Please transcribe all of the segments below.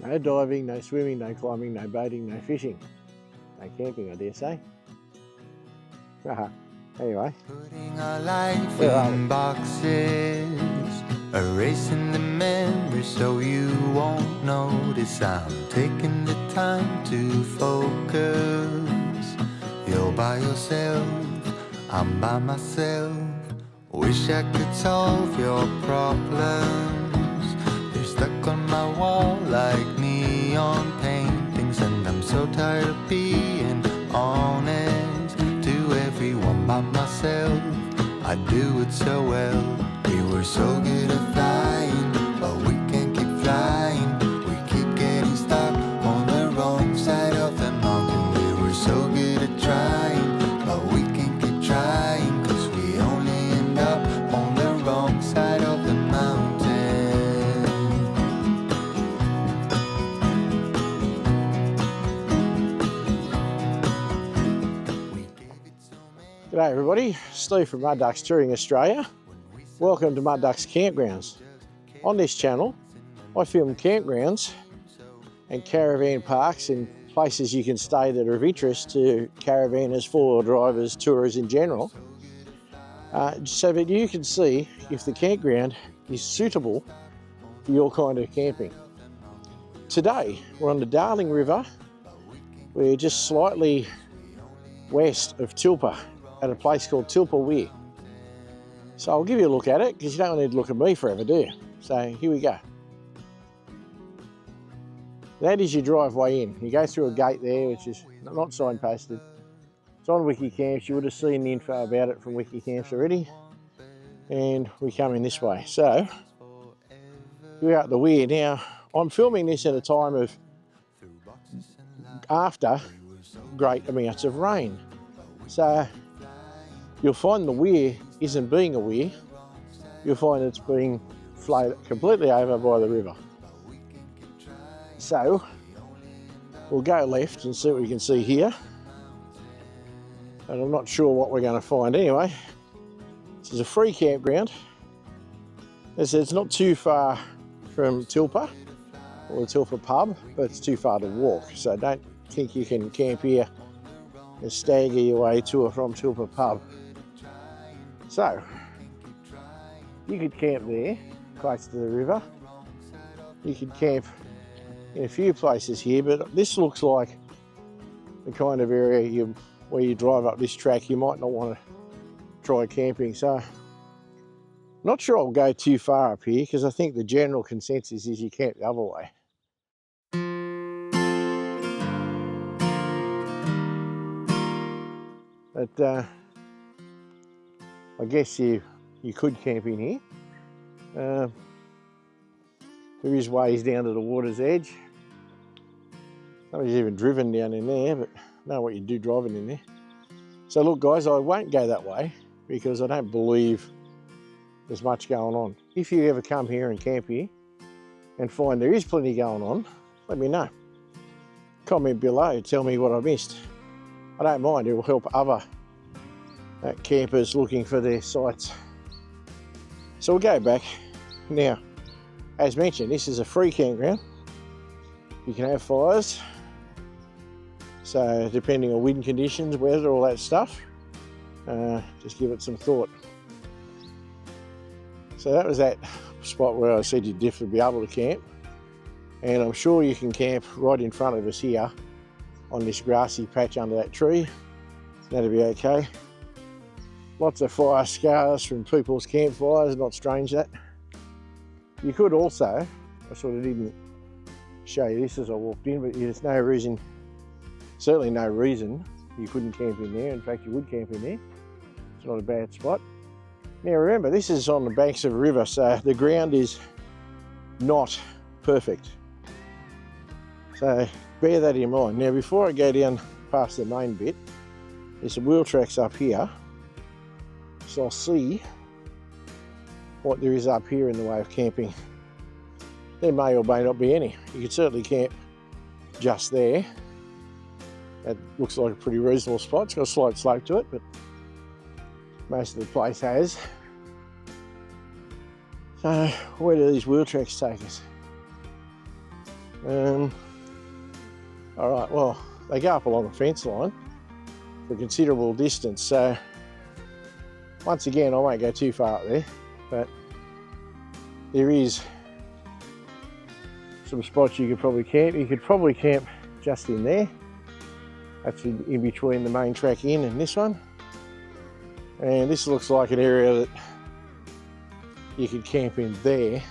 No diving, no swimming, no climbing, no boating, no fishing. No camping, I dare say. Anyway. Putting our life in boxes, erasing the memories so you won't notice. I'm taking the time to focus. You're by yourself, I'm by myself. Wish I could solve your problems. They're stuck on my wall like neon paintings, and I'm so tired of being honest to everyone by myself. I do it so well. We were so good at flying, but we can't keep flying. We keep getting stuck on the wrong side of the mountain. We were so good at trying, but we can't keep trying, 'cause we only end up on the wrong side of the mountain. G'day everybody, Steve from Mud Ducks Touring Australia. Welcome to Mud Ducks Campgrounds. On this channel, I film campgrounds and caravan parks and places you can stay that are of interest to caravanners, four-wheel drivers, tourers in general, so that you can see if the campground is suitable for your kind of camping. Today, we're on the Darling River. We're just slightly west of Tilpa, at a place called Tilpa Weir. So I'll give you a look at it, because you don't need to look at me forever, do you? So here we go. That is your driveway in. You go through a gate there, which is not signposted. It's on Wikicamps. You would have seen the info about it from Wikicamps already. And we come in this way. So we're out the Weir. Now, I'm filming this at a time of after great amounts of rain. So you'll find the weir isn't being a weir. You'll find it's being floated completely over by the river. So we'll go left and see what we can see here. And I'm not sure what we're going to find anyway. This is a free campground. As I said, it's not too far from Tilpa or the Tilpa pub, but it's too far to walk. So don't think you can camp here and stagger your way to or from Tilpa pub. So you could camp there, close to the river. You could camp in a few places here, but this looks like the kind of area where you drive up this track, you might not want to try camping. So not sure I'll go too far up here, because I think the general consensus is you camp the other way. But I guess you could camp in here. There is ways down to the water's edge. Nobody's even driven down in there, but I don't know what you do driving in there. So look guys, I won't go that way because I don't believe there's much going on. If you ever come here and camp here and find there is plenty going on, let me know. Comment below, tell me what I missed. I don't mind, it will help other campers looking for their sites. So we'll go back. Now, as mentioned, this is a free campground. You can have fires. So depending on wind conditions, weather, all that stuff, just give it some thought. So that was that spot where I said you'd definitely be able to camp. And I'm sure you can camp right in front of us here on this grassy patch under that tree. That'll be okay. Lots of fire scars from people's campfires, not strange that. You could also, I sort of didn't show you this as I walked in, but there's no reason, certainly no reason you couldn't camp in there. In fact, you would camp in there. It's not a bad spot. Now remember, this is on the banks of a river, so the ground is not perfect. So bear that in mind. Now before I go down past the main bit, there's some wheel tracks up here. So I'll see what there is up here in the way of camping. There may or may not be any. You could certainly camp just there. That looks like a pretty reasonable spot. It's got a slight slope to it, but most of the place has. So where do these wheel tracks take us? All right, well, they go up along the fence line for a considerable distance, so once again I won't go too far up there, but there is some spots you could probably camp. You could probably camp just in there. That's in between the main track in and this one. And this looks like an area that you could camp in there.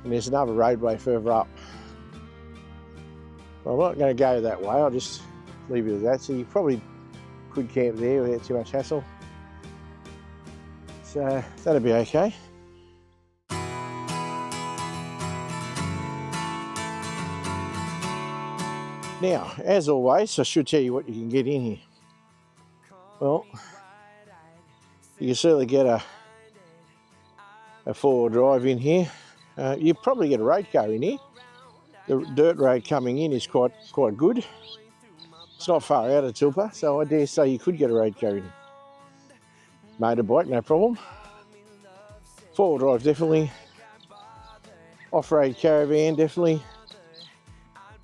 And there's another roadway further up. Well, I'm not going to go that way, I'll just leave it at that. So you probably could camp there without too much hassle. So that'll be okay. Now, as always, I should tell you what you can get in here. Well, you can certainly get a four-wheel drive in here. You probably get a road car in here. The dirt road coming in is quite good. It's not far out of Tilpa, so I dare say you could get a road car in here. Motorbike, no problem. Four-wheel drive, definitely. Off-road caravan, definitely.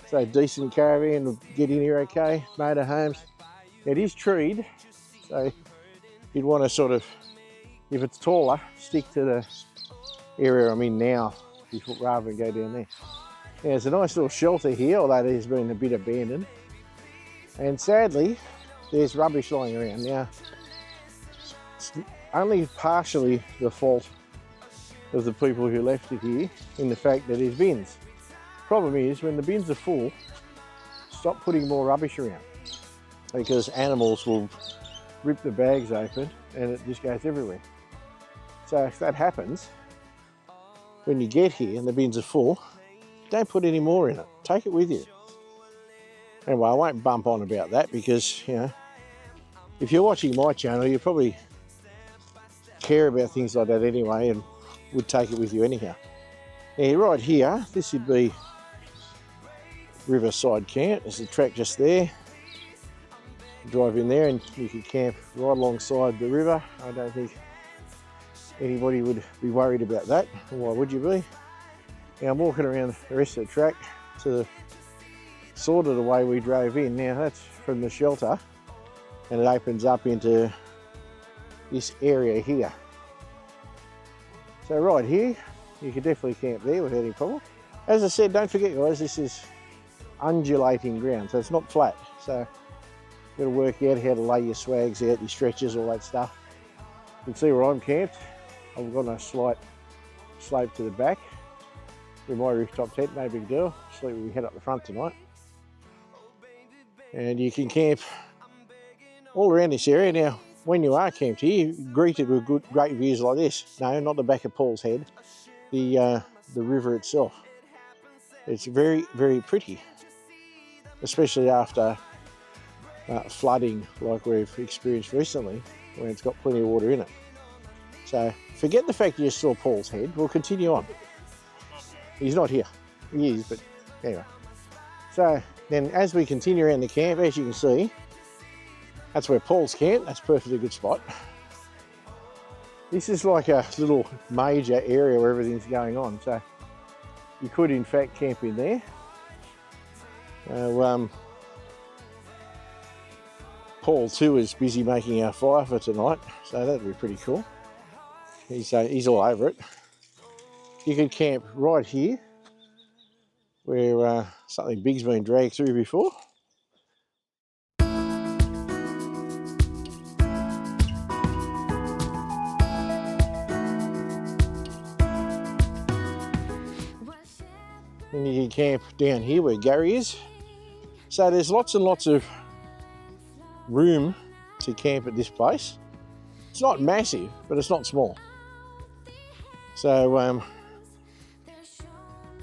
So decent caravan will get in here okay. Motorhomes. It is treed, so you'd want to sort of, if it's taller, stick to the area I'm in now rather than go down there. Now, there's a nice little shelter here, although it has been a bit abandoned. And sadly, there's rubbish lying around. Now, it's only partially the fault of the people who left it here in the fact that there's bins. Problem is, when the bins are full, stop putting more rubbish around because animals will rip the bags open and it just goes everywhere. So if that happens, when you get here and the bins are full, don't put any more in it. Take it with you. Anyway, I won't bump on about that because, you know, if you're watching my channel, you probably care about things like that anyway and would take it with you anyhow. Now, right here, this would be Riverside Camp. There's a track just there. Drive in there and you can camp right alongside the river. I don't think anybody would be worried about that. Why would you be? Now I'm walking around the rest of the track to the sort of the way we drove in. Now that's from the shelter and it opens up into this area here. So right here, you can definitely camp there without any problem. As I said, don't forget guys, this is undulating ground, so it's not flat. So you've got to work out how to lay your swags out, your stretchers, all that stuff. You can see where I'm camped. I've got a slight slope to the back with my rooftop tent, no big deal. Sleep we head up the front tonight. And you can camp all around this area. Now, when you are camped here, you're greeted with great views like this. No, not the back of Paul's head, the river itself. It's very, very pretty, especially after flooding like we've experienced recently, when it's got plenty of water in it. So forget the fact you saw Paul's head. We'll continue on. He's not here. He is, but anyway. So then as we continue around the camp, as you can see, that's where Paul's camped. That's a perfectly good spot. This is like a little major area where everything's going on. So you could in fact camp in there. Paul too is busy making our fire for tonight, so that'd be pretty cool. He's all over it. You could camp right here where something big's been dragged through before. And you can camp down here where Gary is. So there's lots and lots of room to camp at this place. It's not massive, but it's not small. So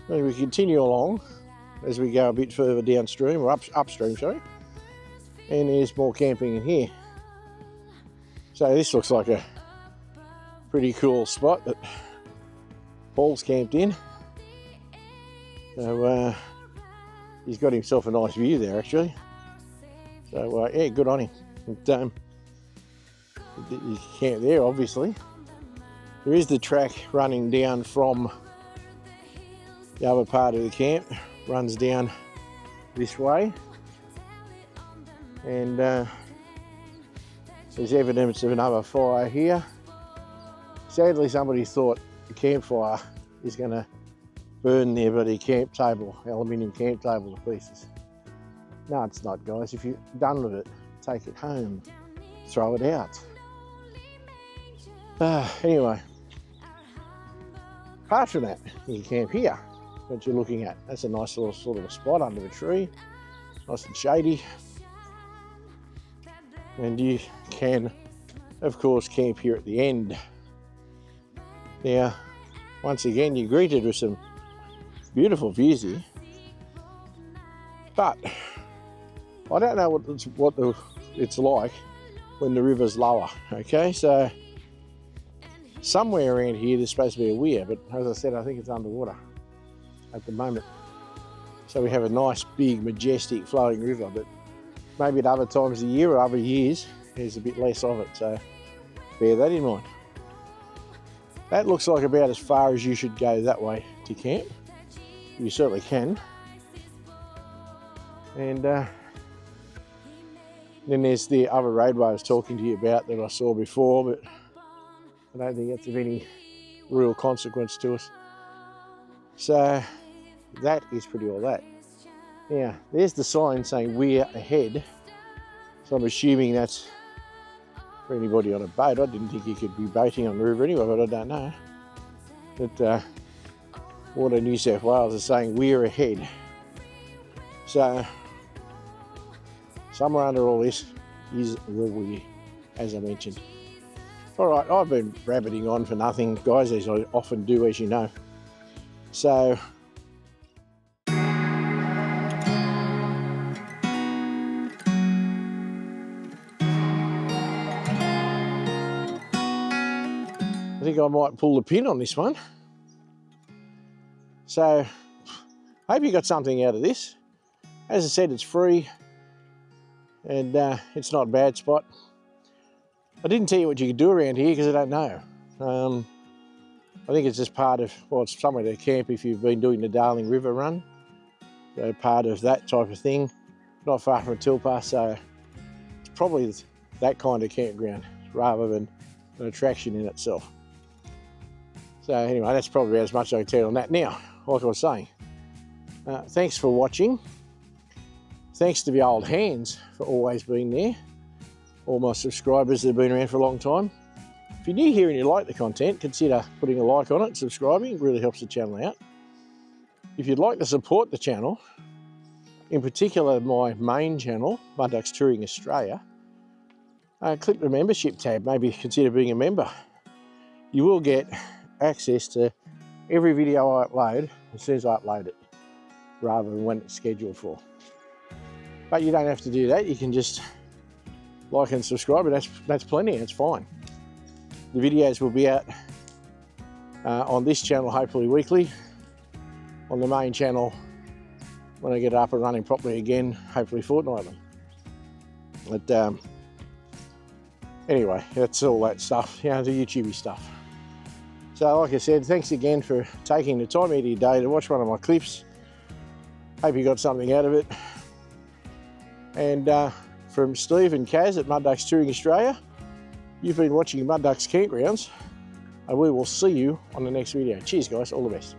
when we continue along, as we go a bit further downstream, or upstream, sorry, and there's more camping in here. So this looks like a pretty cool spot that Paul's camped in. So he's got himself a nice view there actually. So yeah, good on him. And, you camp there obviously. There is the track running down from The other part of the camp runs down this way, and there's evidence of another fire here. Sadly, somebody thought the campfire is going to burn their bloody camp table, aluminium camp table to pieces. No, it's not, guys. If you're done with it, take it home, throw it out. Anyway, apart from that, you can camp here. What you're looking at, that's a nice little sort of a spot under a tree, nice and shady. And you can, of course, camp here at the end. Now, once again, you're greeted with some beautiful views here, but I don't know what it's like when the river's lower. Okay, so somewhere around here there's supposed to be a weir, but as I said, I think it's underwater at the moment. So we have a nice, big, majestic flowing river, but maybe at other times of the year or other years, there's a bit less of it, so bear that in mind. That looks like about as far as you should go that way to camp. You certainly can. And then there's the other roadway I was talking to you about that I saw before, but I don't think it's of any real consequence to us. So that is pretty all that. Now, there's the sign saying we're ahead. So I'm assuming that's for anybody on a boat. I didn't think you could be boating on the river anyway, but I don't know. But Water New South Wales is saying we're ahead. So somewhere under all this is the weir, as I mentioned. All right, I've been rabbiting on for nothing, guys, as I often do, as you know. So I think I might pull the pin on this one. So, hope you got something out of this. As I said, it's free, and it's not a bad spot. I didn't tell you what you could do around here because I don't know. I think it's just part of, well, it's somewhere to camp if you've been doing the Darling River run. So part of that type of thing. Not far from Tilpa, so it's probably that kind of campground rather than an attraction in itself. So anyway, that's probably about as much as I can tell you on that. Now, like I was saying, thanks for watching. Thanks to the old hands for always being there. All my subscribers that have been around for a long time. If you're new here and you like the content, consider putting a like on it, subscribing. It really helps the channel out. If you'd like to support the channel, in particular my main channel, Mud Ducks Touring Australia, click the membership tab. Maybe consider being a member. You will get access to every video I upload as soon as I upload it, rather than when it's scheduled for. But you don't have to do that. You can just like and subscribe, and that's plenty. That's fine. The videos will be out on this channel hopefully weekly, on the main channel when I get it up and running properly again, hopefully fortnightly. But anyway, that's all that stuff, you know, the YouTubey stuff. So like I said, thanks again for taking the time out of your day to watch one of my clips. Hope you got something out of it. And from Steve and Kaz at Mud Ducks Touring Australia, you've been watching Mud Ducks Campgrounds, and we will see you on the next video. Cheers guys, all the best.